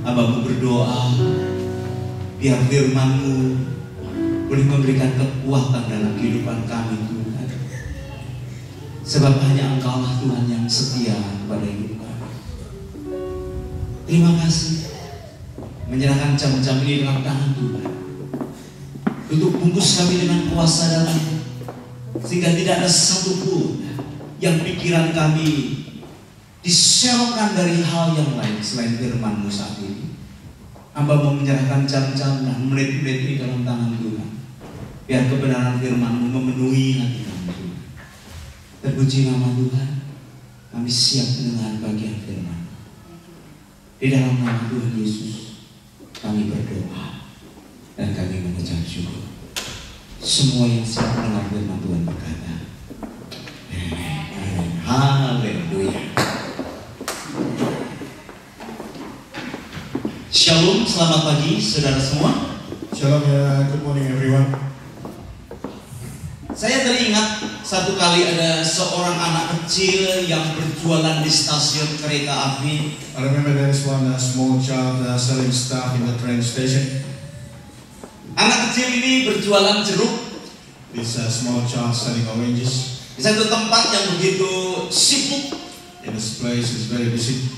Hambamu berdoa biar firman-Mu boleh memberikan kekuatan dalam kehidupan kami Tuhan. Sebab hanya Engkau-lah Tuhan yang setia kepada hidup kami. Terima kasih menyerahkan jam-jam ini dalam tangan Tuhan, untuk bungkus kami dengan kuasa dalam-Mu, sehingga tidak ada satupun yang pikiran kami diserongkan dari hal yang lain selain firman-Mu saat ini. Hamba mau menyerahkan jam-jam dan menit-menit ini dalam tangan Tuhan, biar kebenaran firman-Mu memenuhi hati kami Tuhan. Terpuji nama Tuhan, kami siap mendengar bagian firman. Di dalam nama Tuhan Yesus kami berdoa dan kami mengucap syukur. Semua yang siap mendengar firman Tuhan berkata, amin. Haleluya. Shalom, selamat pagi saudara semua. Shalom ya, good morning everyone. Saya teringat satu kali ada seorang anak kecil yang berjualan di stasiun kereta api. I remember there is one small child selling stuff in the train station. Anak kecil ini berjualan jeruk. This small child selling oranges. Di satu tempat yang begitu sibuk. In this place is very busy.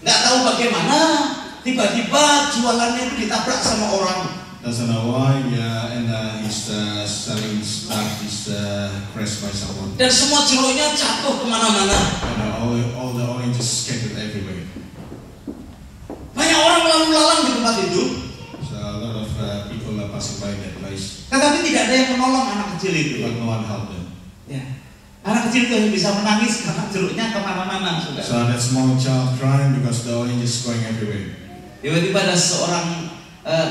Nggak tahu bagaimana tiba-tiba jualannya itu ditabrak sama orang. Doesn't know why, and he's selling stuff. He's crashed by someone. Dan semua jeruknya jatuh kemana-mana. And all the oranges scattered everywhere. Banyak orang lalu lalang di tempat itu. So a lot of people are passing by that place. Tetapi tidak ada yang menolong anak kecil itu. But no one helped them. Ya. Anak kecil itu hanya bisa menangis karena jeruknya kemana-mana. Saudara. So that small child crying because the oranges going everywhere. Tiba-tiba ada seorang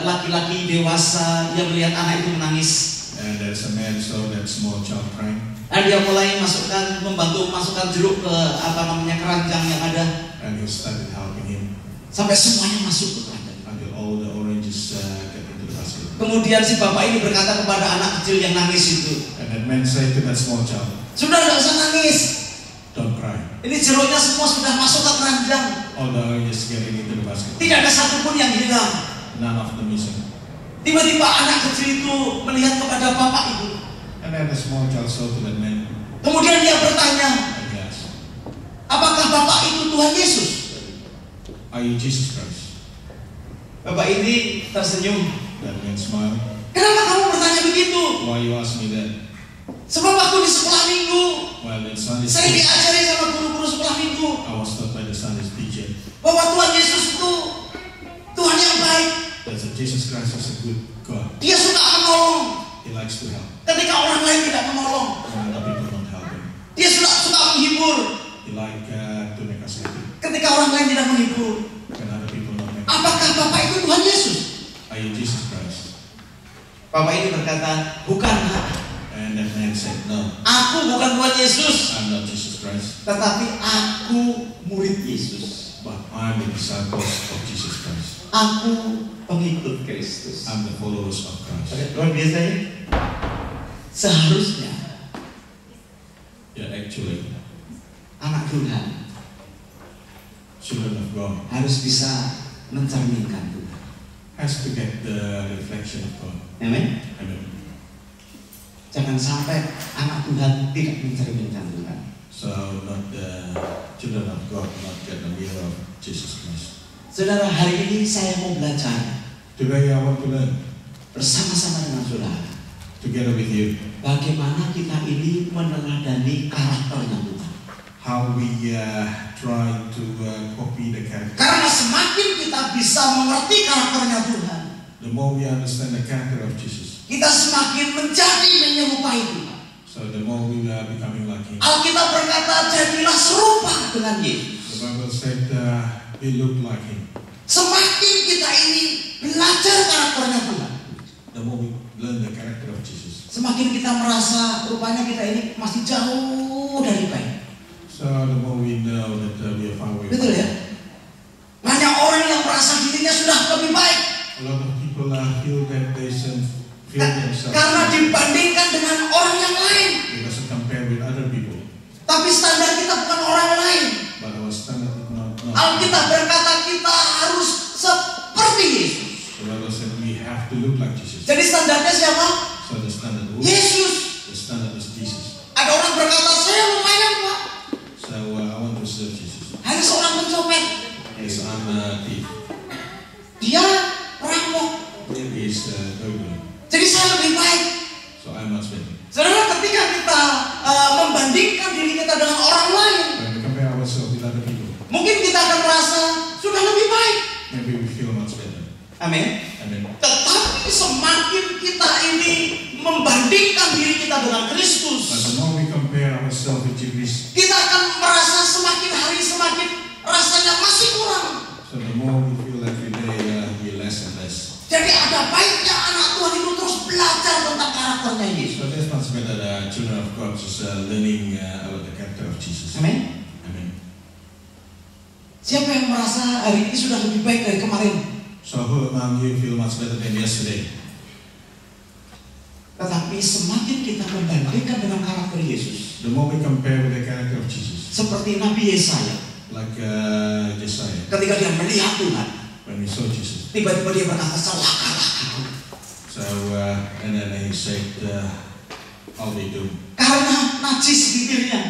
laki-laki dewasa yang melihat anak itu menangis. And there's a man saw that small child crying. Dan dia mulai membantu masukkan jeruk ke keranjang yang ada. And he started helping him Sampai semuanya masuk ke keranjang. until all the oranges get into the basket. Kemudian si bapak ini berkata kepada anak kecil yang nangis itu, And that man said to that small child, "Sudah, tidak usah nangis. "Don't cry. Ini jeruknya semua sudah masuk ke keranjang. All the oranges getting into the basket. Tidak ada satupun yang hilang." None of them missing." Tiba-tiba anak kecil itu melihat kepada bapak itu. And then the small child saw to that man Kemudian dia bertanya, and he asked, "Apakah bapak itu Tuhan Yesus?" "Are you Jesus Christ?" Bapak ini tersenyum. That man smiled. "Kenapa kamu bertanya begitu?" "Why you ask me that?" "Sebab aku di sekolah minggu, Well, in Sunday saya school, diajari sama guru-guru sekolah minggu I was taught by the Sunday teacher bahwa Tuhan Yesus itu Tuhan yang baik. that Jesus Christ is a good God. Dia suka menolong He likes to help ketika orang lain tidak menolong. when other people don't help him. Dia suka menghibur He like to make us happy ketika orang lain tidak menghibur. when other people don't make us Apakah bapak itu Tuhan Yesus? happy. Are you Jesus Christ? Bapak ini berkata, "Bukan, Nak. And that man said, "No, Aku bukan Tuhan Yesus, I'm not Jesus Christ, tetapi aku murid Yesus. but I'm the disciples of Jesus Christ. Aku pengikut Kristus." I'm the followers of Christ." Luar biasa ya. Seharusnya Yeah, actually, anak Tuhan children of God harus bisa mencerminkan Tuhan. has to get the reflection of God. Amin. Amen. Jangan sampai anak Tuhan tidak mencerminkan Tuhan. So not the children of God not get the mirror of Jesus Christ. Saudara, hari ini saya mau belajar Today I want to learn bersama-sama dengan saudara together with you bagaimana kita ini meneladani karakternya Tuhan. how we try to copy the character. Karena semakin kita bisa mengerti karakternya Tuhan, The more we understand the character of Jesus, kita semakin menjadi menyerupai Tuhan. so the more we are becoming like Him. Alkitab berkata, "Jadilah serupa dengan Yesus." The Bible said we look like Him. Semakin kita ini belajar karakternya Tuhan, The more we learn the character of Jesus, semakin kita merasa rupanya kita ini masih jauh dari baik. so the more we know that we are far away. Betul ya? Banyak orang yang merasa dirinya sudah lebih baik A lot of people feel that they should feel themselves karena dibandingkan dengan orang yang lain. because to compare with other people. Tapi standar kita bukan orang lain. But our standard is not. Alkitab berkata kita harus standarnya siapa? So the standard who? Yesus. The standard is Jesus. Ada orang berkata, saya lumayan Pak. So I want to serve Jesus. Hanya seorang pencopet. Yes, I'm a thief. Dia perampok. He's burglar. Jadi saya lebih baik. So I'm much better. Saudara, ketika kita membandingkan diri kita dengan orang lain, When we compare ourselves with other people, mungkin kita akan merasa sudah lebih baik. maybe we feel much better. Amin. Amen. Tetapi semakin kita ini membandingkan diri kita dengan But Kristus, the more we compare ourselves with Jesus, kita akan merasa semakin hari semakin rasanya masih kurang. so the more we feel every day we less and less. Jadi ada baiknya anak Tuhan itu terus belajar tentang karakternya Yesus. So that's much better. The children of God is learning about the character of Jesus. Amin. Amen. Siapa yang merasa hari ini sudah lebih baik dari kemarin? So who among you feel much better than yesterday? Tetapi semakin kita membandingkan dengan karakter Yesus, The more we compare with the character of Jesus, seperti Nabi Yesaya, like Josiah, ketika dia melihat Tuhan, when we saw Jesus. tiba-tiba dia berkata, celakalah aku. So and then he said, "How they do?" Karena najis bibirnya.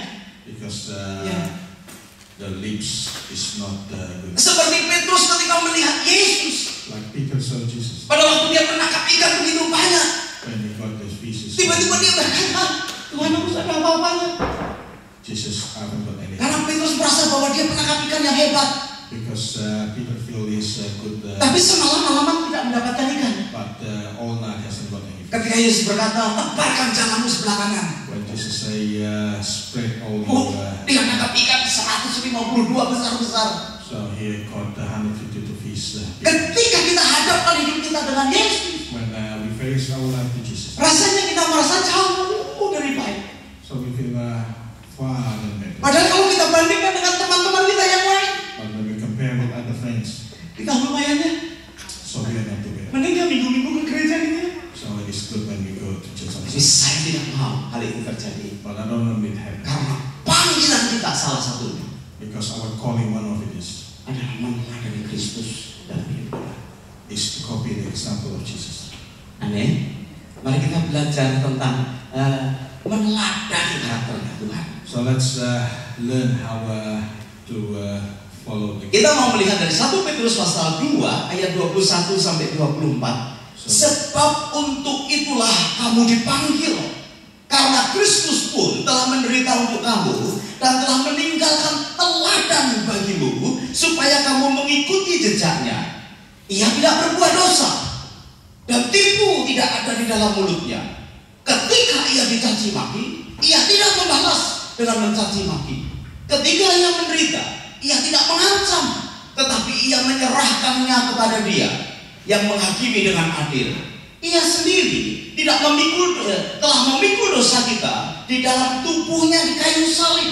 Because Yeah. the lips is not good. Seperti Petrus ketika melihat Yesus, Like Peter saw Jesus pada waktu dia menangkap ikan begitu banyak, when he got those pieces. tiba-tiba dia berkata, Tuhan aku sudah ada apa-apanya. Jesus haven't got anything. Karena Petrus merasa bahwa dia penangkap ikan yang hebat, Because Peter feel he's good, tapi semalam-malaman tidak mendapatkan ikan. but all night hasn't got anything. Ketika Yesus berkata, tebarkan jalamu sebelah kanan. When Jesus say, "Spread all Dia menangkap ikan 152 besar-besar. so he caught 152 fish. Ketika kita hadapkan hidup kita dengan Yesus, When we face our life to Jesus, rasanya kita merasa jauh dari baik. so we feel far and better. Padahal kalau kita bandingkan dengan teman-teman kita yang lain, But when we compare with other friends, kita lumayan ya. so we are not too bad. Mending ya minggu-minggu ke gereja ini ya. So it is good when we go to church on Tapi Sunday. saya tidak mau hal itu terjadi. But I don't want it to happen Karena panggilan kita salah satunya because our calling, one of it adalah meneladani Kristus dalam hidup kita. is to copy the example of Jesus. Amin. Mari kita belajar tentang meneladani karakternya Tuhan. So let's learn how to follow the. Kita mau melihat dari 1 Petrus pasal 2 ayat 21 sampai 24. Sebab untuk itulah kamu dipanggil, karena Kristus pun telah menderita untuk kamu dan telah meninggalkan teladan bagimu supaya kamu mengikuti jejaknya. Ia tidak berbuat dosa dan tipu tidak ada di dalam mulutnya. Ketika ia dicaci maki, ia tidak membalas dengan mencaci maki. Ketika ia menderita, ia tidak mengancam, tetapi ia menyerahkannya kepada Dia yang menghakimi dengan adil. Ia sendiri telah memikul dosa kita di dalam tubuhnya di kayu salib,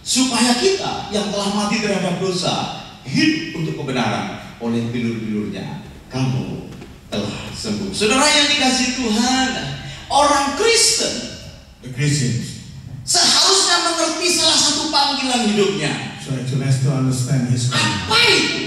supaya kita yang telah mati terhadap dosa hidup untuk kebenaran. Oleh bilur-bilurnya kamu telah sembuh. Saudara yang dikasihi Tuhan, orang Kristen, The Christians. seharusnya mengerti salah satu panggilan hidupnya. So actually has to understand his calling. Apa itu?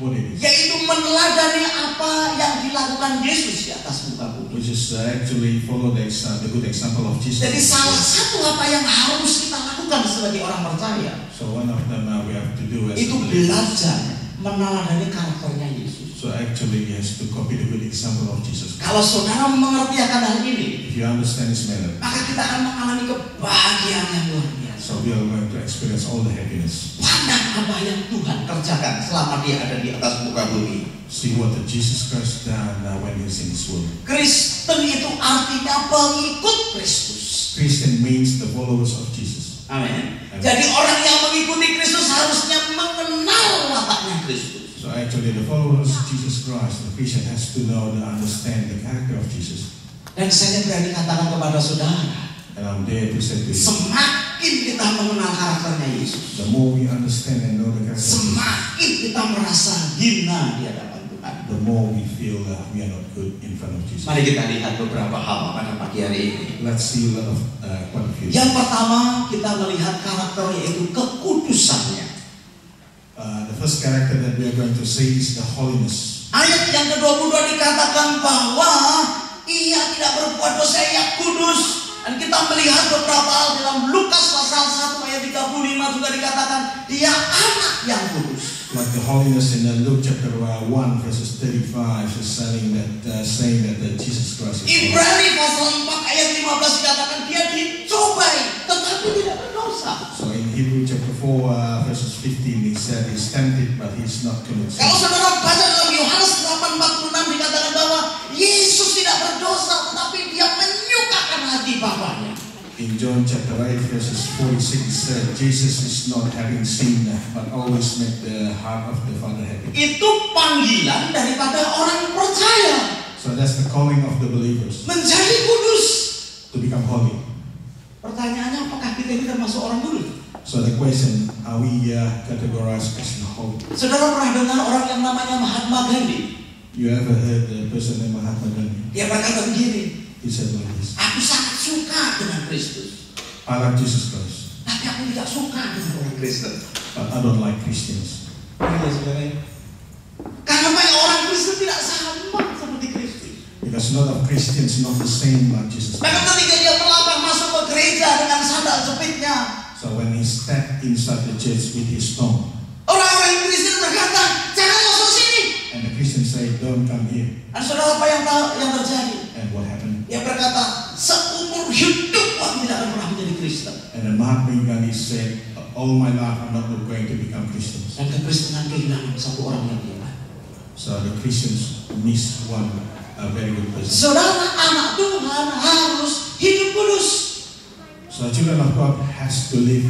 What it is. Yaitu meneladani apa yang dilakukan Yesus di atas muka bumi. Which is actually follow the good example of Jesus. Jadi salah satu apa yang harus kita lakukan sebagai orang percaya, So one of them we have to do as itu a believer. belajar meneladani karakternya Yesus. So actually he has to copy the good example of Jesus. Kalau saudara mengerti akan hal ini, If you understand this matter, maka kita akan mengalami kebahagiaan yang luar biasa. so we are going to experience all the happiness. Pandang apa yang Tuhan kerjakan selama Dia ada di atas muka bumi. See what the Jesus Christ done when he's in this world. Kristen itu artinya pengikut Kristus. Christian means the followers of Jesus. Amin. Amin. Jadi orang yang mengikuti Kristus harusnya mengenal wataknya Kristus. So actually the followers of Jesus Christ, the Christian has to know and understand the character of Jesus. Dan saya berani katakan kepada saudara, And I'm there to say to you, semakin kita mengenal karakternya Yesus, the more we understand and know the character of Jesus, semakin kita merasa hina di hadapan Tuhan. the more we feel that we are not good in front of Jesus. Mari kita lihat beberapa hal pada pagi hari ini. Let's see a lot of quite a few. Yang pertama, kita melihat karakter yaitu kekudusannya. The first character that we are going to see is the holiness. Ayat yang ke-22 dikatakan bahwa ia dia tidak berbuat dosa yang kudus. Dan kita melihat beberapa hal dalam Lukas pasal 1 ayat 35 juga dikatakan dia anak yang kudus. Like the holiness in Luke chapter 1 verses 35 is saying that Jesus Christ is holy. Ibrani pasal 4 ayat 15 dikatakan dia dicobai tetapi tidak berdosa. So in Hebrew chapter 4 verses 15 it said he's tempted but he's not committed. Kalau saudara baca dalam Yohanes 8:46 dikatakan bahwa Yesus tidak berdosa tetapi dia menyukakan hati Bapanya. In John chapter 8 verses 46 it said Jesus is not having sin but always make the heart of the Father happy. Itu panggilan daripada orang percaya. So that's the calling of the believers Menjadi kudus. to become holy. Pertanyaannya apakah kita ini termasuk orang kudus? So the question, are we categorized as holy? Saudara pernah dengar orang yang namanya Mahatma Gandhi? You ever heard the person named Mahatma Gandhi? Dia berkata begini, He said like this, aku sangat suka dengan Kristus, I like Jesus Christ, tapi aku tidak suka dengan orang Kristen. but I don't like Christians. Iya, saudara. Karena banyak orang Kristen tidak sama seperti Kristus. Because a lot of Christians not the same like Jesus Bahkan Christ. ketika dia melangkah masuk ke gereja dengan sandal jepitnya, So when he stepped inside the church with his stone, orang-orang Kristen berkata, jangan masuk sini. and the Christians say, don't come here. Dan saudara apa yang terjadi? And what happened? Dia berkata, seumur hidup aku tidak akan pernah menjadi Kristen. And then Mahatma Gandhi said, all my life I'm not going to become Christians. Dan kekristenan kehilangan satu orang yang dia. So the Christians miss one very good person. Saudara, anak Tuhan harus hidup kudus. So children of God has to live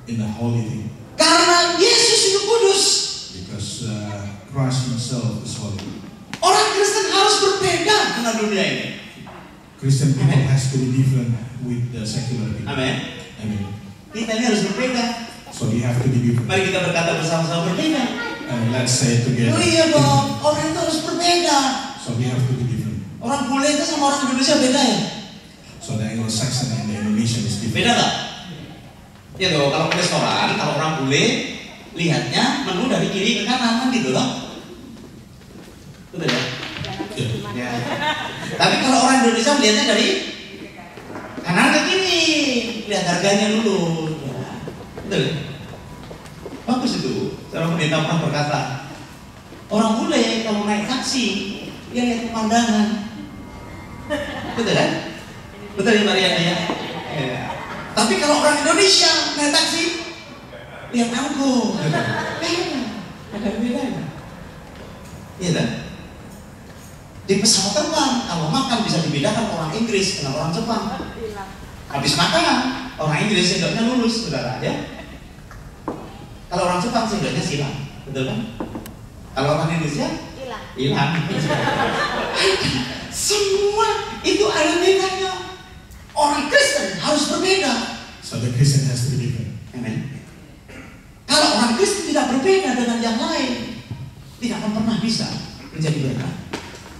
in the holy thing. Karena Yesus hidup kudus. Because Christ himself is holy. Orang Kristen harus berbeda dengan dunia ini. Christian people has to be different with the secular people. Amin. Amen. Kita ini harus berbeda. So we have to be different. Mari kita berkata bersama-sama berbeda. And let's say it together. Oh iya dong, orang itu harus berbeda. So we have to be different. Orang bule itu sama orang Indonesia beda ya? So the Anglo-Saxon and the Indonesian is different. Beda nggak? Ya dong, kalau ke restoran, kalau orang bule lihatnya menu dari kiri ke kanan kan gitu loh. Betul ya? Ya. Tapi kalau orang Indonesia melihatnya dari kanan ke kiri, lihat harganya dulu. Ya. Betul ya? Bagus itu. Seorang pendeta pernah berkata, orang bule kalau naik taksi, dia lihat pemandangan. Betul kan? Betul ya Mariana ya? Ya. Tapi kalau orang Indonesia naik taksi, lihat angkut. Ada bedanya. Iya kan? Di pesawat terbang, kalau makan bisa dibedakan orang Inggris dengan orang Jepang. Habis makan, orang Inggris sendoknya lurus, saudara ya. Kalau orang Jepang sendoknya silang, betul kan? Kalau orang Indonesia hilang. Semua itu ada bedanya. Orang Kristen harus berbeda. So the Christian has to be different. Amen. Kalau orang Kristen tidak berbeda dengan yang lain, tidak akan pernah bisa menjadi berkat.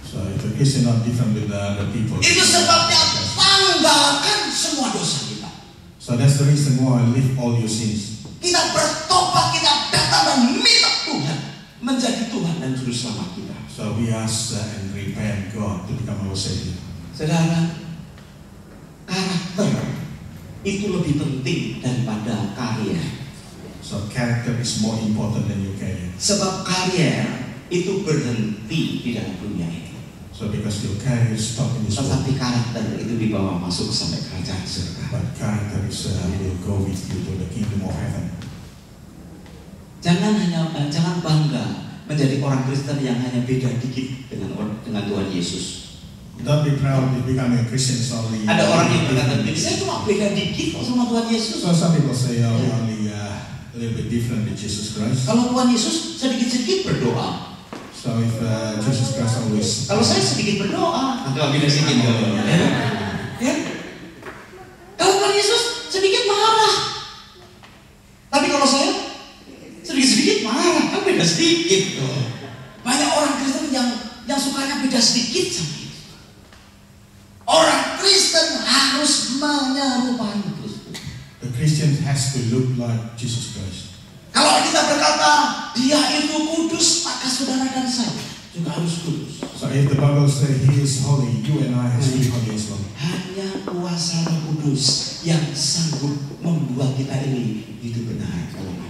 So if the Christian not different with the other people. Itu sebabnya tanggalkan semua dosa kita. So that's the reason why leave all your sins. Kita bertobat, kita datang dan minta Tuhan menjadi Tuhan dan Juru Selamat kita. So we ask and repent God to become our Savior. Saudara, karakter itu lebih penting daripada karya. So character is more important than your career. Sebab karya itu berhenti di dalam dunia ini. So because your career is stuck in this world, Tetapi karakter itu dibawa masuk sampai kerajaan surga. but character is will go with you to the kingdom of heaven. Jangan bangga menjadi orang Kristen yang hanya beda dikit dengan Tuhan Yesus. Don't be proud of becoming a Christian only. Ada orang yang berkata begini, saya cuma beda dikit kok sama Tuhan Yesus. So some people say, oh, we only a little bit different with Jesus Christ. Kalau Tuhan Yesus sedikit-sedikit berdoa. So if Jesus Christ always. Kalau saya sedikit berdoa, atau beda sedikit ya. Kalau Tuhan Yesus sedikit marah. Tapi kalau saya sedikit-sedikit marah, kan beda sedikit. Banyak orang Kristen yang sukanya beda sedikit sama Yesus. Orang Kristen harus menyerupai Kristus. The Christian has to look like Jesus Christ. Kalau kita berkata dia itu kudus, maka saudara dan saya juga harus kudus. So if the Bible says He is holy, you and I have to be holy as well. Hanya kuasa Roh Kudus yang sanggup membuat kita ini hidup benar kalau mau.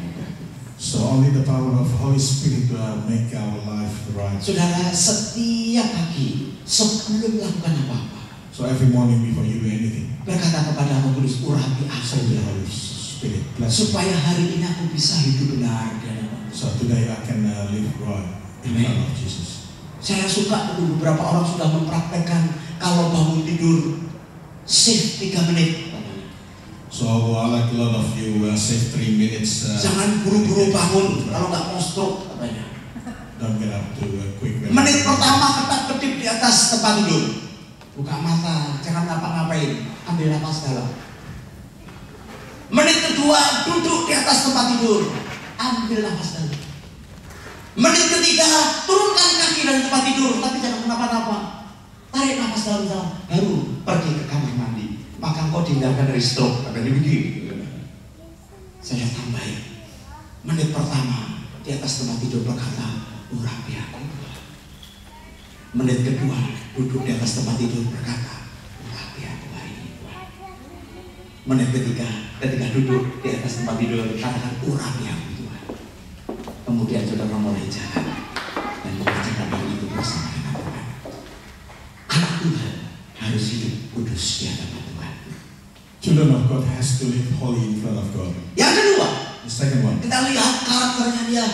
So only the power of Holy Spirit will make our life right. Saudara, setiap pagi sebelum melakukan apa-apa, So every morning before you do anything, berkata kepada Roh Kudus, urapi say aku the ya, Holy Spirit, bless me. supaya hari ini aku bisa hidup benar di hadapan. So today I can live right in front of Jesus. Saya suka beberapa orang sudah mempraktekkan kalau bangun tidur save 3 menit. So I like a lot of you save 3 minutes. Jangan buru-buru bangun kalau nggak mau stroke katanya. Don't get up to quick. Menit pertama ketak-ketip di atas tempat tidur. Buka mata, jangan ngapa-ngapain, ambil nafas dalam. Menit kedua duduk di atas tempat tidur, ambil nafas dalam. Menit ketiga turunkan kaki dari tempat tidur, tapi jangan kenapa-napa. Tarik nafas dalam-dalam, baru pergi ke kamar mandi. Maka engkau dihindarkan dari stroke, katanya begini. Saya tambahin, menit pertama di atas tempat tidur berkata, urapi aku. Menit kedua duduk di atas tempat tidur berkata, urapi aku hari ini. Menit ketiga ketika duduk di atas tempat tidur katakan, urapi aku Tuhan. Kemudian saudara mulai jalan dan mengerjakan hal itu bersama dengan Tuhan. Anak Tuhan harus hidup kudus di hadapan Tuhan. Children of God has to live holy in front of God. Yang kedua, The second one, kita lihat karakternya dia,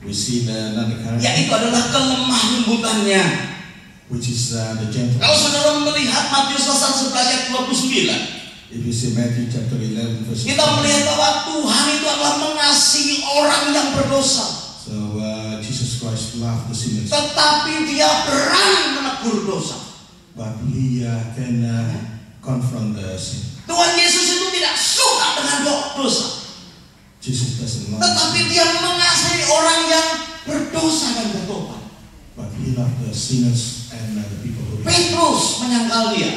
we see another character, yaitu adalah kelemah lembutannya. which is the gentle. Kalau saudara melihat Matius pasal 11 ayat 29, If you see Matthew chapter 11 verse kita melihat bahwa Tuhan itu adalah mengasihi orang yang berdosa, so Jesus Christ loved the sinners, tetapi dia berani menegur dosa. but He can confront the sin. Tuhan Yesus itu tidak suka dengan dosa, Jesus doesn't love tetapi sin, dia mengasihi orang yang berdosa dan bertobat. but He loved the sinners and the people who repent. Petrus menyangkal dia.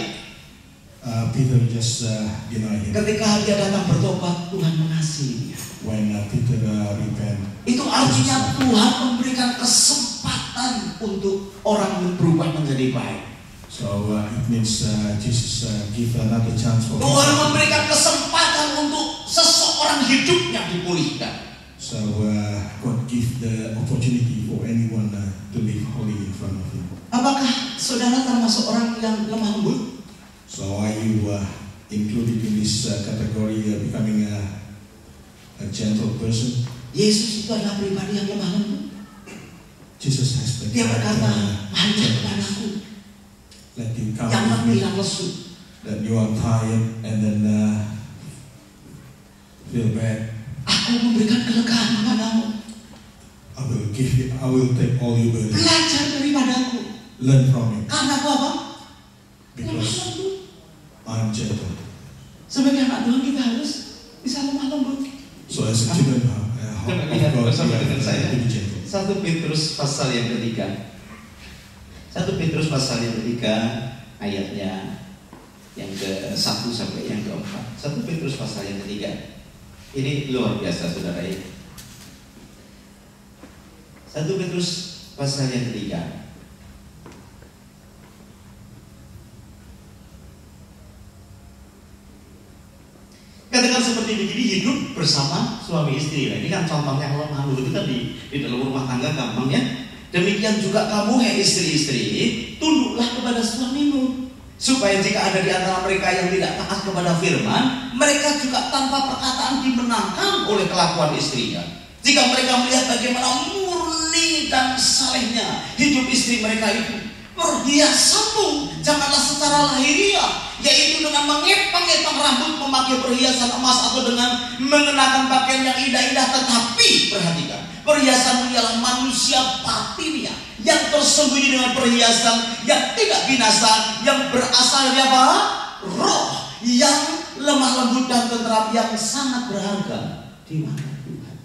Peter just denied Him. Ketika dia datang bertobat, Tuhan mengasihi dia. When Peter repent, Itu artinya Tuhan memberikan kesempatan untuk orang berubah menjadi baik. so it means Jesus give another chance for Tuhan people. memberikan kesempatan untuk seseorang hidupnya dipulihkan. So God give the opportunity for anyone to live holy in front of Him. Apakah saudara termasuk orang yang lemah lembut? So are you included in this category becoming a gentle person? Yesus itu adalah pribadi yang lemah lembut. Jesus has the Dia berkata, hanya gentleness. kepadaku Let Him come yang with letih you. dan lesu. That you are tired and then feel bad. Aku memberikan kelegaan kepadamu. I will take all your burdens. Belajar daripadaku. Learn from Him Karena aku apa? Lemah because lembut. I am gentle. Sebagai anak Tuhan kita harus bisa lemah lembut. So as a children of Coba lihat God, bersama we dengan have saya. to be gentle. 1 Petrus pasal yang ketiga. 1 Petrus pasal yang ketiga ayatnya yang ke-1 sampai yang ke-4. 1 Petrus pasal yang ketiga. Ini luar biasa saudara ya. 1 Petrus pasal yang ketiga. Katakan seperti begini, hidup bersama suami istri. Nah, ini kan contohnya kalau malu itu kan di dalam rumah tangga gampang ya. Demikian juga kamu hai istri-istri, tunduklah kepada suamimu, supaya jika ada di antara mereka yang tidak taat kepada firman, mereka juga tanpa perkataan dimenangkan oleh kelakuan istrinya. Jika mereka melihat bagaimana murni dan salehnya hidup istri mereka itu, perhiasanmu janganlah secara lahiriah, yaitu dengan mengepang-epang rambut, memakai perhiasan emas, atau dengan mengenakan pakaian yang indah-indah. Tetapi perhatikan, perhiasanmu ialah manusia batinnya yang tersembunyi dengan perhiasan yang tidak binasa, yang berasal dari apa? Roh yang lemah lembut dan tentram, yang sangat berharga di mata Tuhan.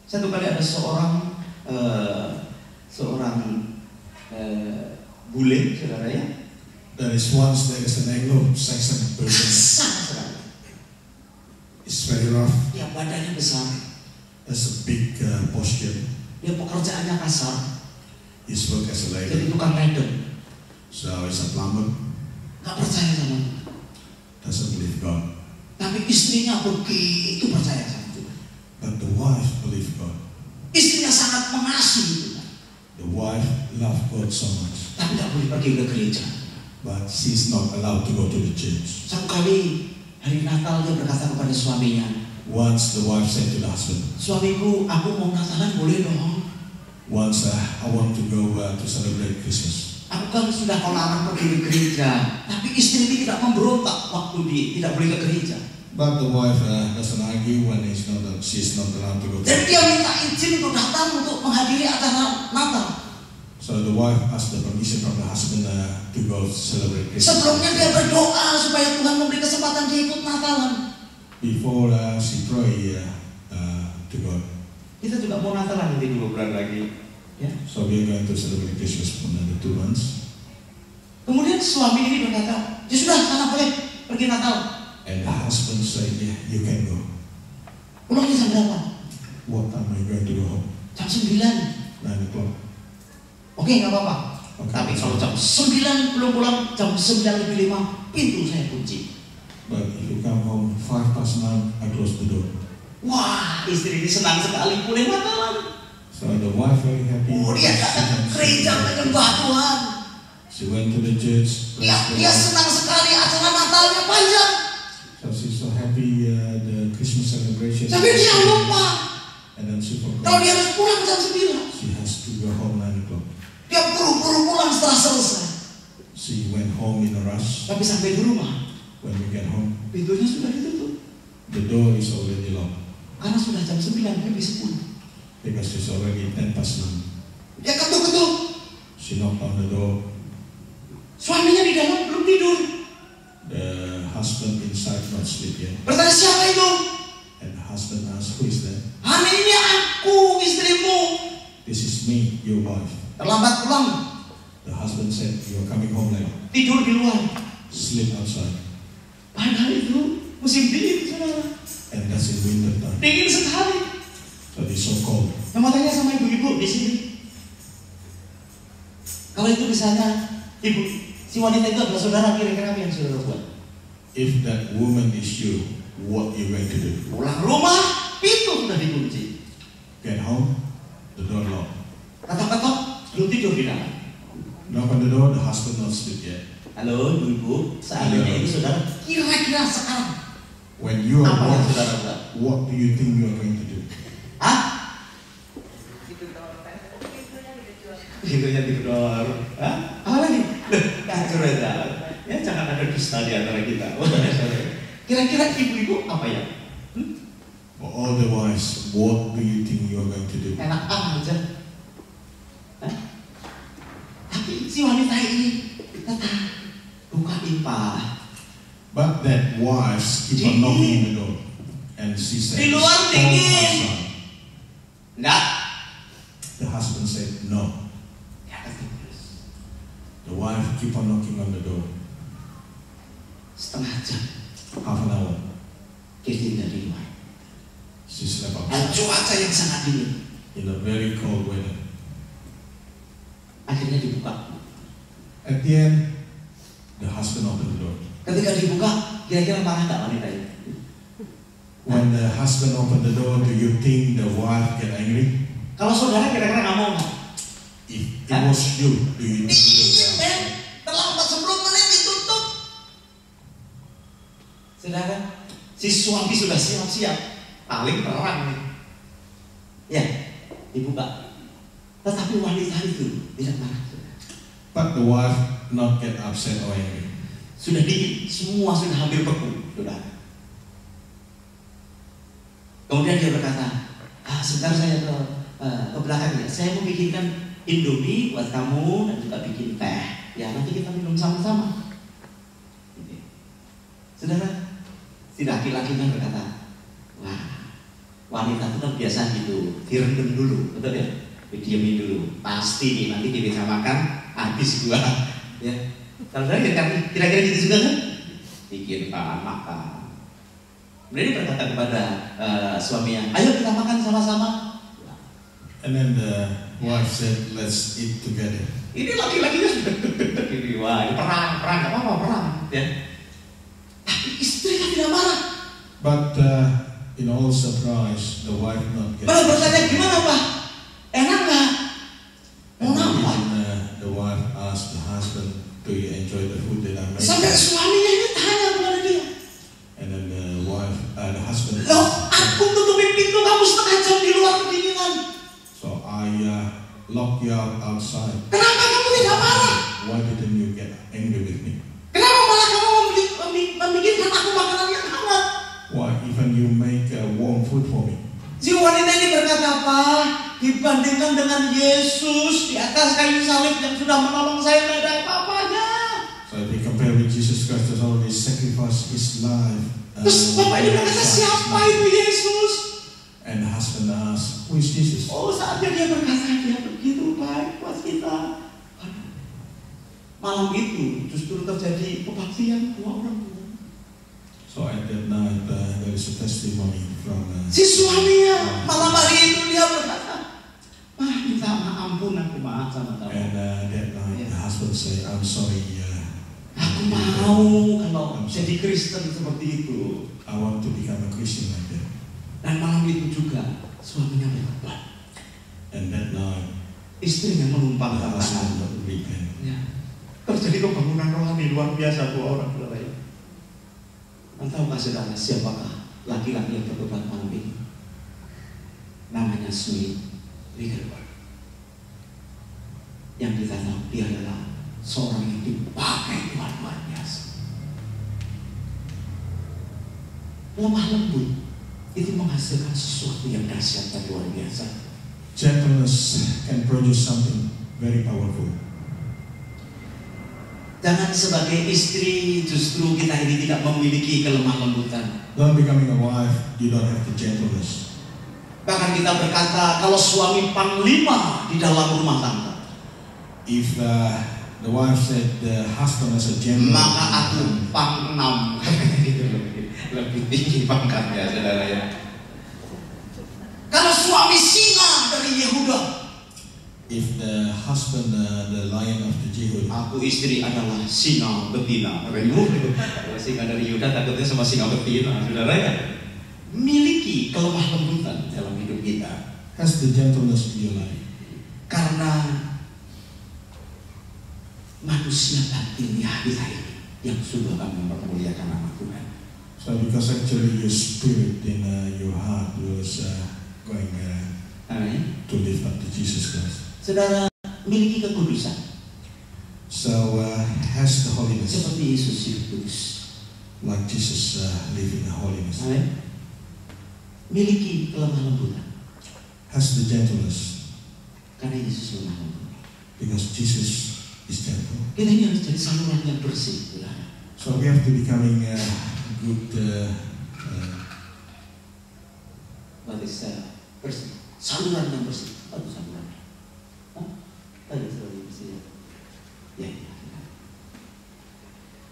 Satu kali ada seorang bule, saudara ya. There is an Anglo-Saxon person. Sangat sekali. It's very rough. Dia badannya besar, Has a big posture. dia pekerjaannya kasar, His work as a jadi labor. tukang ledeng, So he's a plumber, nggak percaya sama Tuhan. doesn't believe God. Tapi istrinya begitu percaya sama Tuhan. But the wife believed God. Istrinya sangat mengasihi Tuhan, The wife loved God so much. tapi tidak boleh pergi ke gereja. But she's not allowed to go to the church. Satu kali hari Natal dia berkata kepada suaminya, Once the wife said to the husband, suamiku, aku mau Natalan boleh dong? once I want to go to celebrate Christmas. Aku kan sudah kau larang pergi ke gereja, tapi istri ini tidak memberontak waktu tidak boleh ke gereja. But the wife doesn't argue when she's not allowed to go to Dan church. dia minta izin untuk datang untuk menghadiri acara Natal. So the wife asked the permission from the husband to go celebrate Christmas. Sebelumnya dia berdoa supaya Tuhan memberi kesempatan dia ikut Natalan. Before she prayed to God. Kita juga mau Natalan nanti 2 bulan lagi. Ya. So we are going to celebrate Christmas for another 2 months. Kemudian suami ini berkata, ya sudah, sana boleh pergi Natal. And the husband said, yeah, you can go. Pulangnya jam berapa? What time are you going to go home? Jam 9. 9 o'clock. Oke, nggak apa-apa. Okay. Tapi kalau jam 9 belum pulang, jam 9:05 pintu saya kunci. But if you come home 9:05, I close the door. Wah, istri ini senang sekali boleh Natalan. So the wife very happy. Oh, dia datang ke gereja menyembah Tuhan. She went to the church. Dia senang sekali acara Natalnya panjang. So she's so happy the Christmas celebration. Tapi dia lupa And then she kalau forgot. dia harus pulang jam 9. She has to go home 9 o'clock. Dia buru-buru pulang setelah selesai. She went home in a rush. Tapi sampai di rumah, When we get home, pintunya sudah ditutup. the door is already locked Karena sudah jam 9, lebih 10. because it's already 9:10. Dia ketuk-ketuk. She knocked on the door. Suaminya di dalam belum tidur. The husband inside not sleep yet. Bertanya, siapa itu? And the husband asked, who is that? Hani, ini aku, istrimu. This is me, your wife. Terlambat pulang, The husband said, you are coming home late. tidur di luar. Sleep outside. Padahal itu musim dingin, saudara. And that's in winter time. Dingin sekali. So it's so cold. Yang mau tanya sama ibu-ibu di sini. Kalau itu misalnya ibu, si wanita itu adalah saudara, kira-kira apa yang saudara buat? If that woman is you, what you going to do? Pulang rumah, pintu sudah dikunci. Get home, the door locked. Ketok-ketok, belum tidur di dalam. Knock on the door, the husband not sleep yet. Halo, ibu-ibu, seandainya itu saudara, kira-kira sekarang When you are apa yang wife, saudara buat? what do you think you are going to do? Hah? Pintunya digedor. Hah? Apa lagi? Kacau aja. Ya jangan ada dusta di antara kita. Kira-kira ibu-ibu apa ya? For all the wives, what do you think you are going to do? Enak aja. Hah? Tapi si wanita ini tetap bukain Pak. But that wife keep on knocking in the door. And she said, Di luar "Stop dingin." outside." Enggak. The husband said, no. Ya, terus. The wife keep on knocking on the door. Setengah jam Half an hour. dia tinggal di luar. She slept Dan outside cuaca yang sangat dingin. in a very cold weather. Akhirnya dibuka. At the end, the husband opened the door. Ketika dibuka, kira-kira marah nggak wanita ini? When the husband opened the door, do you think the wife get angry? Kalau saudara kira-kira nggak mau nggak? If it was you, do you think you would get Dingin, angry? terlambat 10 menit ditutup. Saudara, si suami sudah siap-siap, paling terang nih. Ya, dibuka. Tetapi wanita itu tidak marah. But the wife not get upset or angry. Sudah dingin, semua sudah hampir beku, saudara. Kemudian dia berkata, sebentar saya ke belakang ya. Saya mau bikinkan Indomie buat kamu dan juga bikin teh. Ya nanti kita minum sama-sama. Gitu. Saudara, si laki-lakinya berkata, wah, wanita itu kan biasa gitu, direndam dulu, betul ya? Diamin dulu. Pasti nih nanti kita makan habis gua. Ya. Saudara kira-kira gitu juga kan? Bikin makan. Kemudian dia berkata kepada suaminya, ayo kita makan sama-sama. And then the wife said, let's eat together. Ini laki-lakinya sudah deg-deg ini, wah ini perang, nggak apa-apa perang, ya. Tapi istrinya tidak marah. But in all surprise, the wife not get. Malah bertanya, gimana Pak? Enak nggak? Mau And nambah? the wife asked the husband, do you enjoy the food that I made? Sampai suaminya ini tanya kepada dia. And then the husband. Loh, aku tutupin pintu kamu setengah jam di luar kedinginan. So I lock you out outside. Kenapa kamu tidak marah? Why didn't you get angry with me? Kenapa malah kamu membikinkan aku makanan yang hangat? Why even you make warm food for me? Si wanita ini berkata apa? Dibandingkan dengan Yesus di atas kayu salib yang sudah menolong saya, tidak ada apa-apanya. So if we compare with Jesus Christ, has already sacrificed his life. Terus bapak ini berkata, siapa itu Yesus? And the husband asked, who is Jesus? Oh, saatnya dia berkata, dia begitu baik buat kita. Malam itu justru terjadi kebaktian dua orang. So at that night, there is a testimony from si suaminya malam hari itu dia berkata, minta ampun, aku maaf sama kamu. And that night, the husband said, I'm sorry. Aku mau kalau jadi Kristen seperti itu. I want to become a Christian like that. Dan malam itu juga suaminya bertobat. And that night, istrinya menumpangkan the husband tangan. repent. Ya. Terjadi kebangunan rohani luar biasa dua orang saudara. Tahukah saudara siapakah laki-laki yang bertobat malam ini? Namanya Smith Wigglesworth. Yang kita tahu dia adalah seorang yang dipakai Tuhan luar biasa. Lemah lembut itu menghasilkan sesuatu yang dahsyat dan luar biasa. Gentleness can produce something very powerful. Jangan sebagai istri justru kita ini tidak memiliki kelemah lembutan. Don't becoming a wife, you don't have the gentleness. Bahkan kita berkata kalau suami panglima di dalam rumah tangga. If the wife said the husband is a gentleman, maka aku pangnam. Lebih tinggi pangkatnya saudara ya. Kalau suami singa dari Yehuda. If the husband the lion of the Jehu, aku istri adalah singa betina. Singa dari Yuda takutnya sama singa betina, saudara ya. Miliki kelemah lembutan dalam hidup kita. Has the gentleness in your life. Karena manusia batinnya kita ini yang sungguh akan mempermuliakan nama Tuhan. So because actually your spirit in your heart was going to lift up to Jesus Christ. Saudara miliki kekudusan. So has the holiness. Seperti Yesus hidup kudus. Like Jesus living in holiness. Amen. Miliki kelemah lembutan. Has the gentleness. Karena Yesus lemah lembut. Because Jesus is gentle. Kita ini harus jadi saluran yang bersih, saudara. So we have to becoming good. What is bersih? Saluran yang bersih. Apa itu saluran? Tadi saluran bersih. Ya.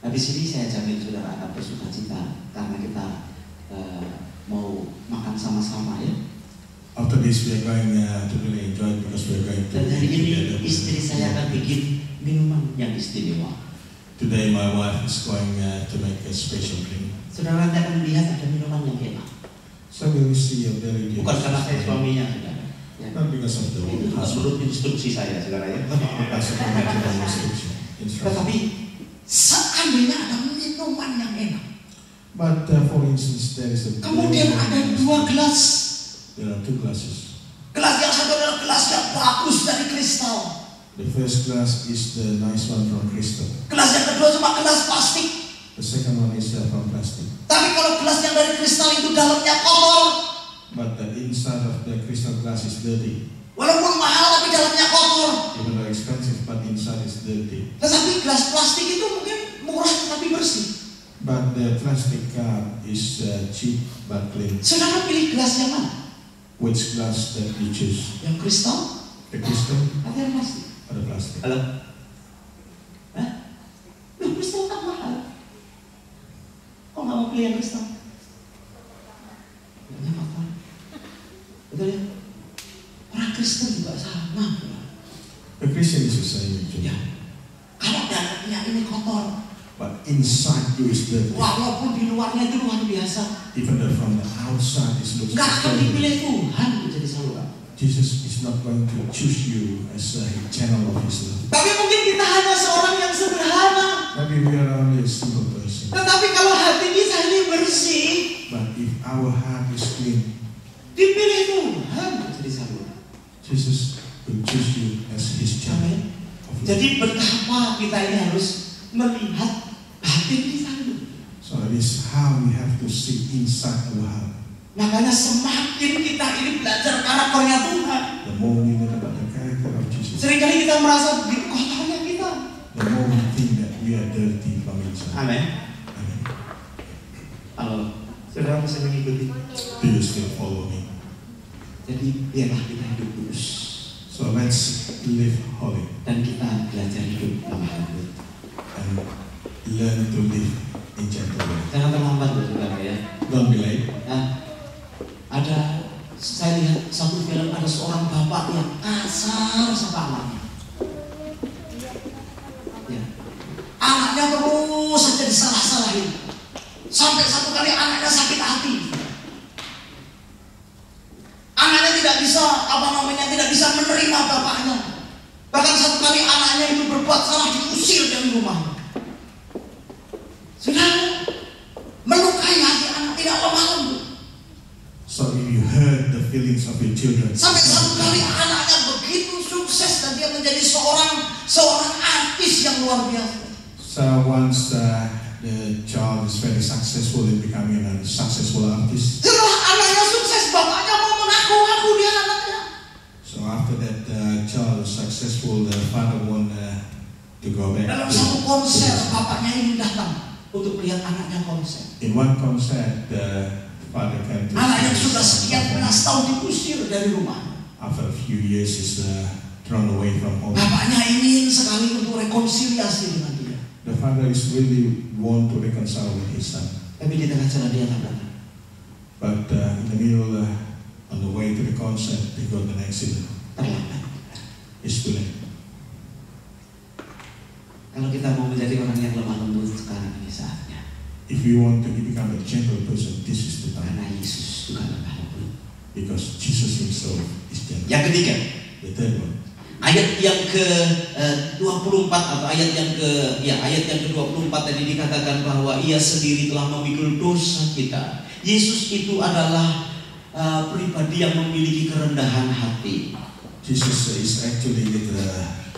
Nah di sini saya jamin saudara akan bersuka cita karena kita mau makan sama-sama ya. After this we are going to really enjoy because we are going to. Dan hari ini istri saya akan bikin minuman yang istimewa. Today my wife is going to make a special drink. Saudara nanti akan melihat ada minuman yang enak. So we will see a very different. Bukan karena saya suaminya, saudara. Ya. Not because of the Itu menurut instruksi saya, saudara ya. Tetapi seandainya ada minuman yang enak. But for instance, there is a. Kemudian ada dua gelas. There are two glasses. Gelas yang satu adalah gelas yang bagus dari kristal. The first glass is the nice one from crystal. Gelas yang kedua cuma gelas plastik. The second one is from plastic. Tapi kalau gelas yang dari kristal itu dalamnya kotor. But the inside of the crystal glass is dirty. Walaupun mahal tapi dalamnya kotor. Even though expensive, but inside is dirty. Tetapi gelas plastik itu mungkin murah tapi bersih. But the plastic cup is cheap but clean. Saudara pilih gelas yang mana? Which glass that you choose? Yang kristal? The crystal Atau yang plastik? or the plastic? Halo? Hah? Loh, kristal kan mahal. Kok nggak mau pilih yang kristal? Banyak apa? Betul ya? Orang Kristen juga sama. Christian is the same actually. Ya. Kalau dalamnya ini kotor, But inside you is dirty. walaupun di luarnya itu luar biasa, Even though from the outside it looks nggak akan dipilih dirty. Tuhan menjadi saluran. Jesus is not going to choose you as a channel of His love. Tapi mungkin kita hanya seorang yang sederhana. Maybe we are only a simple person. Tetapi kalau hati kita ini bersih, But if our heart is clean, dipilih Tuhan menjadi saluran. Jesus will choose you as His channel Amin. of love. Jadi betapa kita ini harus melihat hati kita dulu. So that is how we have to see inside our heart. Makanya semakin kita ini belajar karakternya Tuhan, The more we learn about the character of Jesus, seringkali kita merasa begitu kotornya kita. the more we think that we are dirty from inside. Amin. Amen. Kalau saudara bisa mengikuti, Do you still follow me? jadi biarlah kita hidup kudus So let's live holy dan kita belajar hidup lemah lembut. and learn to live in gentle way. Jangan terlambat loh saudara ya. Don't be late. Nah, saya lihat satu film, ada seorang bapak yang kasar sama anaknya. Ya. Anaknya terus saja disalah-salahin. Sampai satu kali anaknya sakit hati. Anaknya tidak bisa menerima bapaknya. Bahkan satu kali anaknya itu berbuat salah, diusir dari rumah. Saudara, melukai hati anak tidak lemah lembut. So if you hurt the feelings of your children, Sampai satu kali anaknya begitu sukses dan dia menjadi seorang artis yang luar biasa. so once the child is very successful in becoming a successful artist, Setelah anaknya sukses, bapaknya mau mengaku-ngaku dia anaknya. so after that child is successful, the father want to go back. Dalam satu konser, bapaknya ini datang untuk melihat anaknya konser. In one concert, the father came to Anak yang see sudah his sekian son. belas tahun diusir dari rumah. After a few years, is thrown away from home. Bapaknya ingin sekali untuk rekonsiliasi dengan dia. The father is really want to reconcile with his son, Tapi di tengah jalan dia tabrakan. but in the middle, on the way to the concert, they got an accident. Terlambat. It's too late. Kalau kita mau menjadi orang yang lemah lembut, sekarang ini saatnya. If you want to become a gentle person, this is the time, Karena Yesus juga lemah lembut. because Jesus Himself is gentle. Yang ketiga, The third one, ayat yang ke-24 atau ayat yang ke-24 tadi dikatakan bahwa Ia sendiri telah memikul dosa kita. Yesus itu adalah pribadi yang memiliki kerendahan hati. Jesus is actually the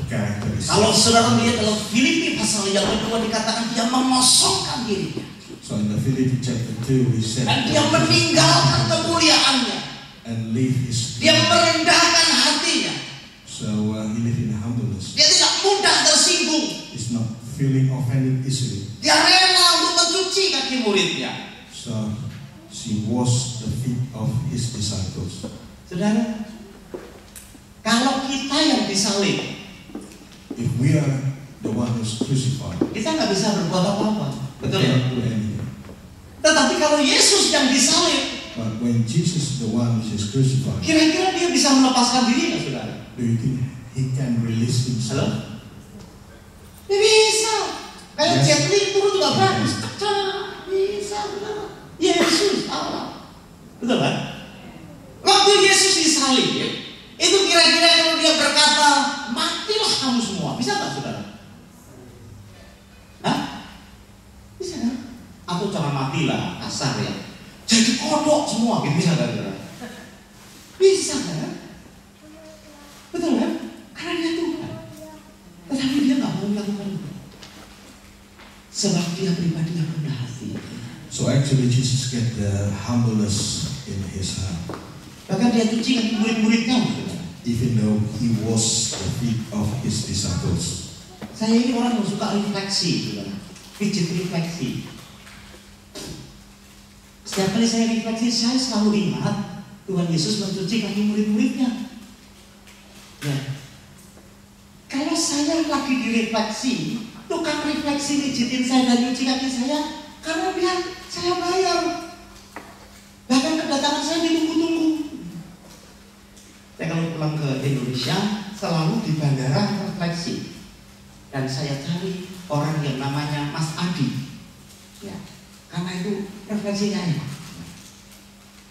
characteristic. Kalau saudara lihat dalam Filipi pasal yang kedua dikatakan dia mengosongkan dirinya So in the Philippians chapter 2, we said, dan dia meninggalkan kemuliaannya. and leave his. Dia merendahkan hatinya. So he lived in humbleness. Dia tidak mudah tersinggung. He's not feeling offended easily. Dia rela untuk mencuci kaki muridnya. So she washed the feet of his disciples. Saudara, kalau kita yang disalib, If we are the one who's crucified, kita nggak bisa berbuat apa-apa, we betul ya? cannot do anything. Tetapi kalau Yesus yang disalib, But when Jesus is the one who is crucified, kira-kira dia bisa melepaskan diri nggak, saudara? do you think he can release Halo? himself? Dia bisa. Kayak Yes. jet li turun juga bagus. Bisa, saudara. Yesus Allah. Betul kan? Waktu Yesus disalib, itu kira-kira kalau dia berkata, matilah kamu semua, bisa nggak, saudara? Hah? Bisa kan? Atau jangan matilah, kasar ya. Jadi kodok semua, gitu bisa nggak, saudara? Bisa kan? Betul kan? Karena dia Tuhan. Tetapi dia nggak mau melakukan itu. Sebab dia pribadi yang rendah hati. So actually Jesus get the humbleness in his heart. Bahkan dia cuci kaki murid-muridnya, saudara. Even though he washed the feet of his disciples. Saya ini orang yang suka refleksi, saudara. Pijit refleksi. Setiap kali saya refleksi, saya selalu ingat Tuhan Yesus mencuci kaki murid-muridnya. Ya. Kalau saya lagi direfleksi, tukang refleksi pijitin saya dan cuci kaki saya, karena biar saya bayar. Bahkan kedatangan saya ditunggu-tunggu. Saya kalau pulang ke Indonesia, selalu di bandara Dan saya cari orang yang namanya Mas Adi. Ya, karena itu referensinya ya.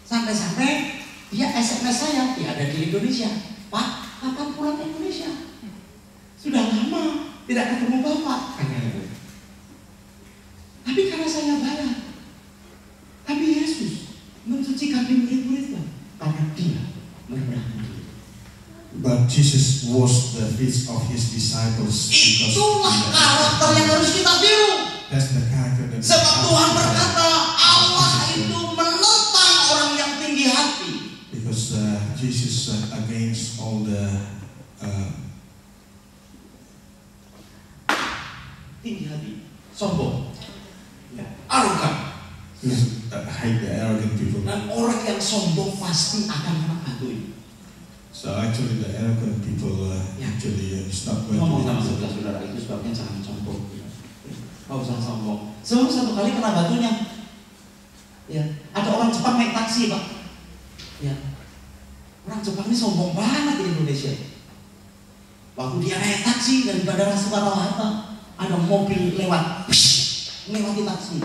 Sampai-sampai dia SMS saya, dia ada di Indonesia. Pak, kapan pulang ke Indonesia? Sudah lama tidak ketemu Bapak. Tapi karena saya bayar. Tapi Yesus mensucikan murid-muridnya karena dia merendahkan diri. But Jesus washed the feet of his disciples because Itulah karakter yang harus kita tiru. that's the character that Sebab Tuhan berkata, Allah itu menentang orang yang tinggi hati. because Jesus against all the Tinggi hati, sombong, ya, arogan. hate the arrogant people. Dan orang yang sombong pasti akan menghantui. So actually the arrogant people actually is not going Ngomong to sama be sebelah saudara itu sebabnya jangan sombong. Kau usah sombong. Sebab satu kali kena batunya. Ya, ada orang Jepang naik taksi, Pak. Ya, orang Jepang ini sombong banget di Indonesia. Waktu dia naik taksi dari Bandara Soekarno-Hatta, ada mobil lewat, melewati taksi.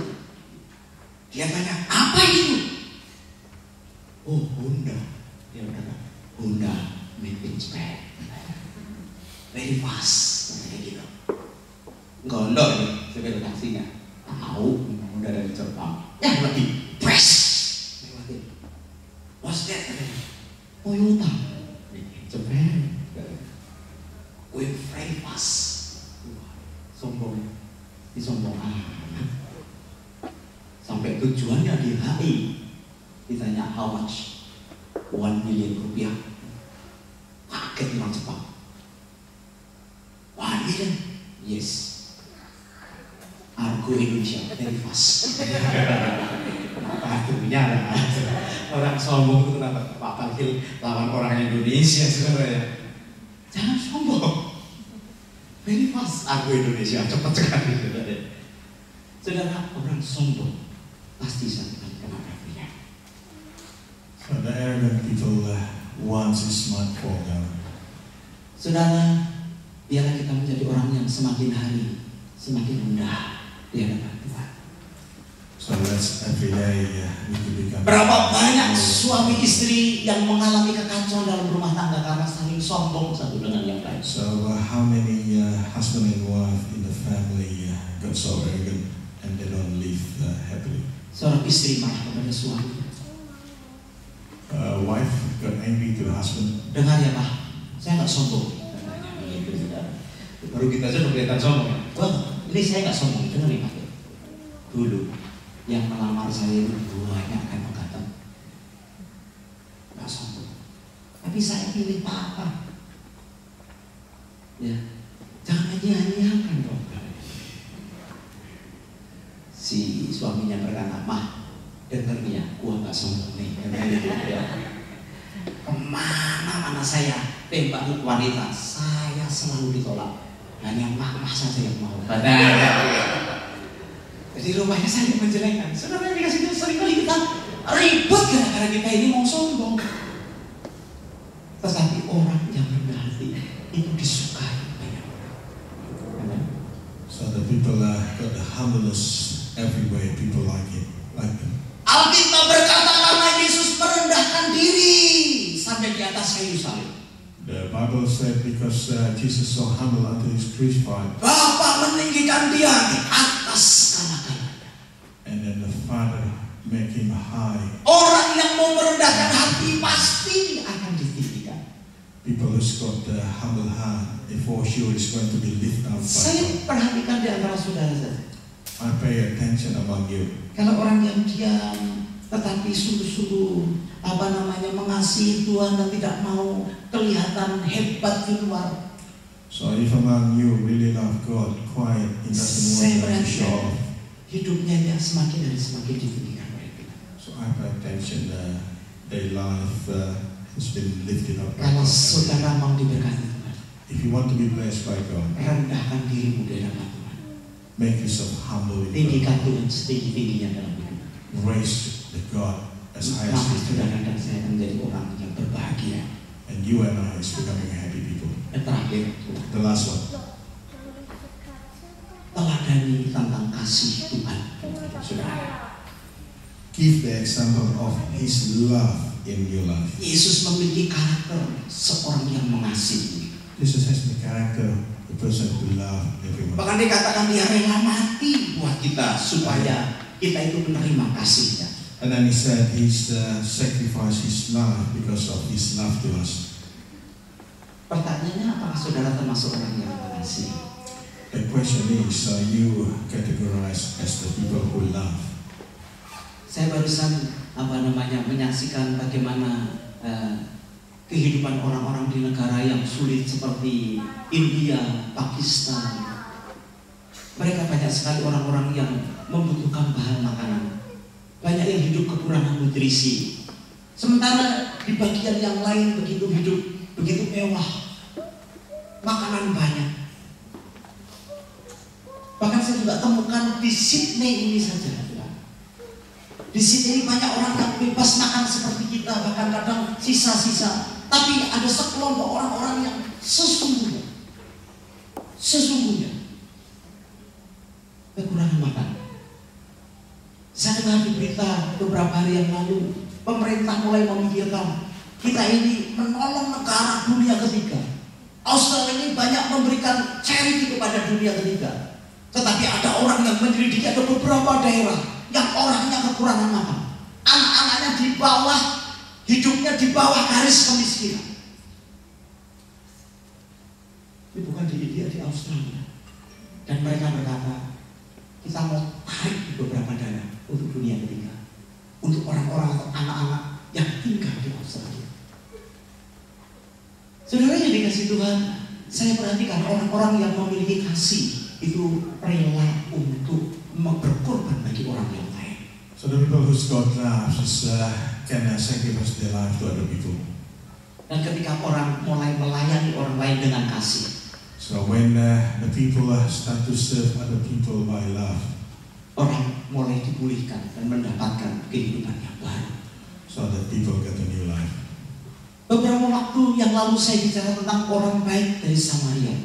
Dia tanya, apa itu? Oh, Honda. Dia berkata, Honda made in Japan. Very fast, kayak gitu. Gondol nih, sepeda taksinya. Tahu, Honda dari Jepang. Ya lagi, press. Lewatin. What's that? Toyota. Japan. Going very fast. Sombong. Disombong anak. Sampai tujuannya di HI. Ditanya how much? 1 million rupiah. Kaget orang Jepang. 1 million? Yes. Argo Indonesia very fast. Akhirnya lah. Orang sombong itu kenapa panggil lawan orang Indonesia sebenarnya? Jangan sombong. Very fast Argo Indonesia, cepat sekali. Saudara, orang sombong pasti akan kena kakinya. So the arrogant people wants his smartphone now. Saudara, biarlah kita menjadi orang yang semakin hari semakin rendah di hadapan Tuhan. So that's every day we need to become. Berapa banyak suami istri yang mengalami kekacauan dalam rumah tangga karena saling sombong satu dengan yang lain. So how many husband and wife in the family got so arrogant and they don't live happily? Seorang istri marah kepada suami. Wife got angry to the husband. Dengar ya Pak, saya nggak sombong. Baru kita aja kelihatan sombong. Wah, ini saya nggak sombong. Dengar nih Pak. Dulu yang melamar saya itu banyak kan mengatakan nggak sombong. Tapi saya pilih Papa. Ya, jangan nyanyiakan dong. Si suaminya berkata, Mah, dengar nih ya, gua nggak sombong nih. Kemana-mana saya tembak wanita, saya selalu ditolak. Hanya mah saja yang mau. Jadi rumahnya saya menjelekkan. Saudara dikasih tahu seringkali kita ribut gara-gara kita ini mau sombong. Tetapi orang yang rendah hati itu disukai banyak orang. So the people got the humbleness everywhere. People like it, like them. Alkitab berkata karena Yesus merendahkan diri sampai di atas kayu salib. The Bible said because Jesus so humble until he's crucified. Bapa meninggikan dia di atas kanak-kanaknya. And then the Father make him high. Orang yang mau merendahkan hati pasti akan ditinggikan. People who's got the humble heart, for sure is going to be lifted up by Saya God. perhatikan di antara saudara saja. I pay attention among you. Kalau orang yang diam tetapi sungguh-sungguh mengasihi Tuhan dan tidak mau kelihatan hebat di luar. So if among you really love God, quiet, he doesn't want to show off. Hidupnya dia semakin hari semakin ditinggikan oleh Tuhan. So I pay attention. Their life has been lifted up by Kalau God. saudara mau diberkati Tuhan, If you want to be blessed by God, rendahkan dirimu di hadapan Tuhan. make yourself humble in God. Tinggikan Tuhan setinggi-tingginya dalam hidup. Raise the God as high as Maka He saudara can. dan saya akan menjadi orang yang berbahagia. And you and I is becoming happy people. Yang terakhir, The last one. teladani tentang kasih Tuhan, saudara. Give the example of His love in your life. Yesus memiliki karakter seorang yang mengasihi. Jesus has the character, the person who love everyone. Bahkan dikatakan dia rela mati buat kita supaya kita itu menerima kasihnya. And then He said He's sacrificed His life because of His love to us. Pertanyaannya, apakah saudara termasuk orang yang mengasihi? The question is, are you categorized as the people who love? Saya barusan menyaksikan bagaimana kehidupan orang-orang di negara yang sulit seperti India, Pakistan. Mereka banyak sekali orang-orang yang membutuhkan bahan makanan. Banyak yang hidup kekurangan nutrisi. Sementara di bagian yang lain begitu hidup begitu mewah, makanan banyak. Bahkan saya juga temukan di Sydney ini saja. Di Sydney banyak orang yang bebas makan seperti kita, bahkan kadang sisa-sisa. Tapi ada sekelompok orang-orang yang sesungguhnya kekurangan makan. Saya dengar di berita beberapa hari yang lalu, pemerintah mulai memikirkan kita ini menolong negara dunia ketiga. Australia ini banyak memberikan charity kepada dunia ketiga. Tetapi ada orang yang menyelidiki, ada beberapa daerah yang orangnya kekurangan makan. Anak-anaknya di bawah, hidupnya di bawah garis kemiskinan. Ini bukan di India, di Australia. Dan mereka berkata, kita mau tarik di beberapa daerah untuk dunia ketiga, untuk orang-orang atau anak-anak yang tinggal di Australia. Saudara yang dikasih Tuhan, saya perhatikan orang-orang yang memiliki kasih itu rela untuk berkorban bagi orang yang lain. So the people who's got love can sacrifice their life to other people. Dan ketika orang mulai melayani orang lain dengan kasih, so when the people start to serve other people by love, orang mulai dipulihkan dan mendapatkan kehidupan yang baru. So that people get a new life. Beberapa waktu yang lalu saya bicara tentang orang baik dari Samaria.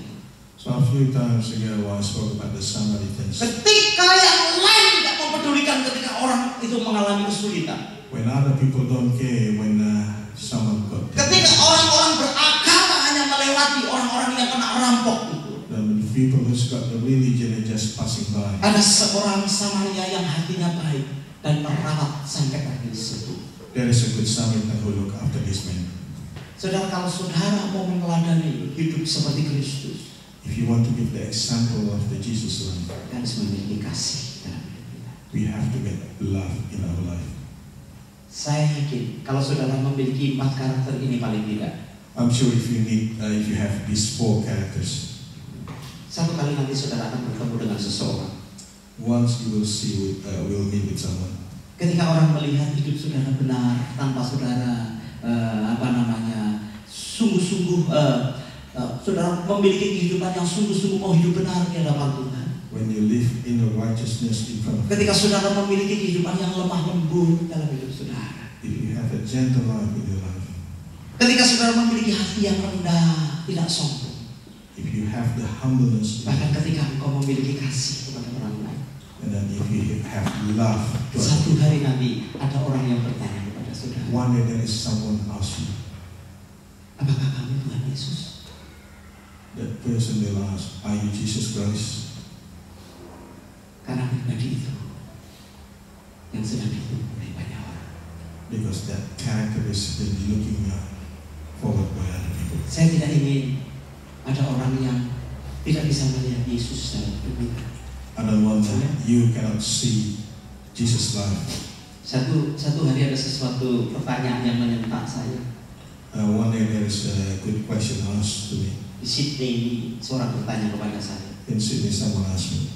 So a few times ago I spoke about the Samaritans. Ketika yang lain tidak mempedulikan, ketika orang itu mengalami kesulitan. When other people don't care, when someone got. Ketika orang-orang beragama hanya melewati orang-orang yang kena rampok itu. The people who's got the religion are just passing by. Ada seorang Samaria yang hatinya baik dan merawat sampai pergi situ. There is a good Samaritan who look after this man. Saudara, kalau saudara mau meneladani hidup seperti Kristus, if you want to give the example of the Jesus life, harus memiliki kasih dalam hidup kita. we have to get love in our life. Saya yakin kalau saudara memiliki 4 karakter ini paling tidak, I'm sure if you have these 4 characters, satu kali nanti saudara akan bertemu dengan seseorang. once you will meet with someone. Ketika orang melihat hidup saudara benar, tanpa saudara sungguh-sungguh saudara memiliki kehidupan yang sungguh-sungguh mau hidup benar di hadapan Tuhan. When you live in the righteousness in front of God. Ketika saudara memiliki kehidupan yang lemah lembut dalam hidup saudara. If you have a gentle life in your life. Ketika saudara memiliki hati yang rendah, tidak sombong. If you have the humbleness. Bahkan ketika engkau memiliki kasih kepada orang lain. And then if you have love. Satu hari nanti ada orang yang bertanya kepada saudara. One day there is someone ask you. Apakah kamu Tuhan Yesus? That person will ask, are you Jesus Christ? Karena pribadi itu yang sedang ditunggu oleh banyak orang. Because that character is been looking forward by other people. Saya tidak ingin ada orang yang tidak bisa melihat Yesus dalam hidup kita. I don't want that you cannot see Jesus' life. Satu hari ada sesuatu pertanyaan yang menyentak saya. One day there is a good question asked to me. Di Sydney ini seorang bertanya kepada saya. In Sydney someone asked me,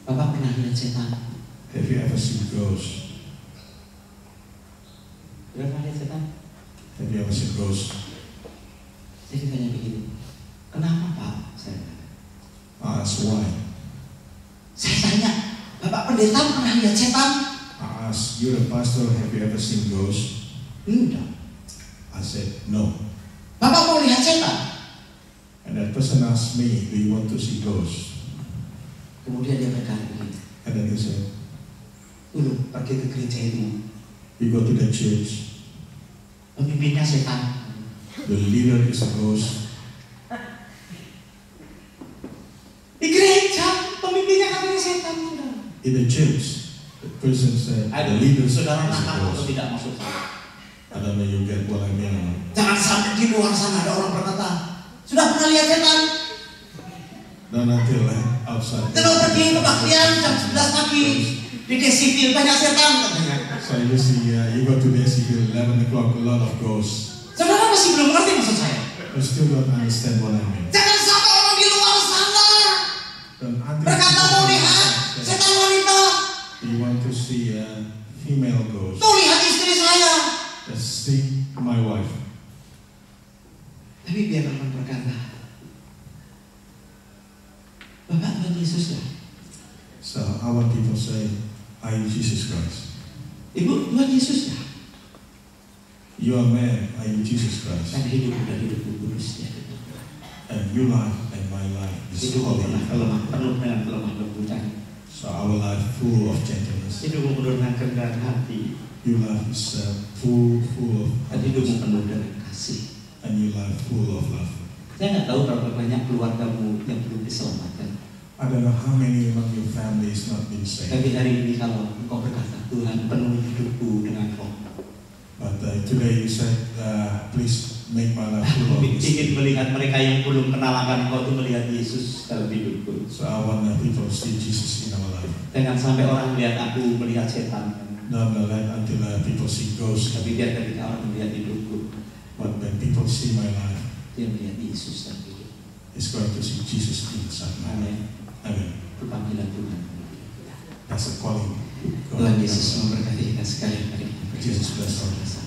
Bapak pernah lihat setan? have you ever seen ghosts? Pernah lihat setan? Have you ever seen ghosts? Saya ditanya begini, kenapa Pak? Saya I asked why. Saya tanya, Bapak pendeta pernah lihat setan? I asked, you're a pastor, have you ever seen ghosts? Enggak. I said, no. Bapak mau lihat setan? And that person asked me, do you want to see ghosts? Kemudian dia berkata begini, And then he said, dulu pergi ke gereja itu, you go to the church, pemimpinnya setan. the leader is a ghost. Di gereja, pemimpinnya katanya setan. In the church, the person said, the leader is Saudara a nakal atau ghost. tidak maksud saya? I don't know you get what I mean. Jangan sampai di luar sana ada orang berkata, sudah pernah lihat setan? Not until outside. Kalau pergi ke baktian jam 11 pagi di Desivil banyak setan katanya. So you see, you go to the city 11 o'clock, a lot of ghosts. Saudara masih belum mengerti maksud saya. You still don't understand what I mean. Jangan sampai orang di luar sana Don't until berkata mau lihat setan wanita, you want to see a female ghost. tuh lihat istri saya. Let's see my wife. Tapi biar orang berkata, Bapak Tuhan Yesus ya, So our people say, I am Jesus Christ. Ibu Tuhan Yesus ya, You are man, I am Jesus Christ. kan hidupku dan hidupku kudus ya. And your life and my life is Hidupku holy. penuh dengan kelemah lembutan. So our life full of gentleness. Hidupmu penuh dengan kerendahan hati. Your life is full of Dan hidupmu penuh dengan kasih. and your life full of love. Saya nggak tahu berapa banyak keluargamu yang belum diselamatkan. I don't know how many among your family is not been saved. Tapi hari ini kalau engkau berkata, Tuhan penuhi hidupku dengan roh. But today you said, please make my life full of Ingin this. melihat mereka yang belum kenal akan engkau tuh melihat Yesus dalam hidupku. So I want people to see Jesus in our life. Jangan sampai orang melihat aku melihat setan. Not let until people see ghosts. Tapi biar ketika orang melihat hidupku, But when people see my life, dia melihat Yesus dalam hidup. it's going to see Jesus inside my life. Amin. Amen. Itu panggilan Tuhan. That's a calling. Tuhan Yesus memberkati kita sekalian. Mari kita Jesus bless all. bersama.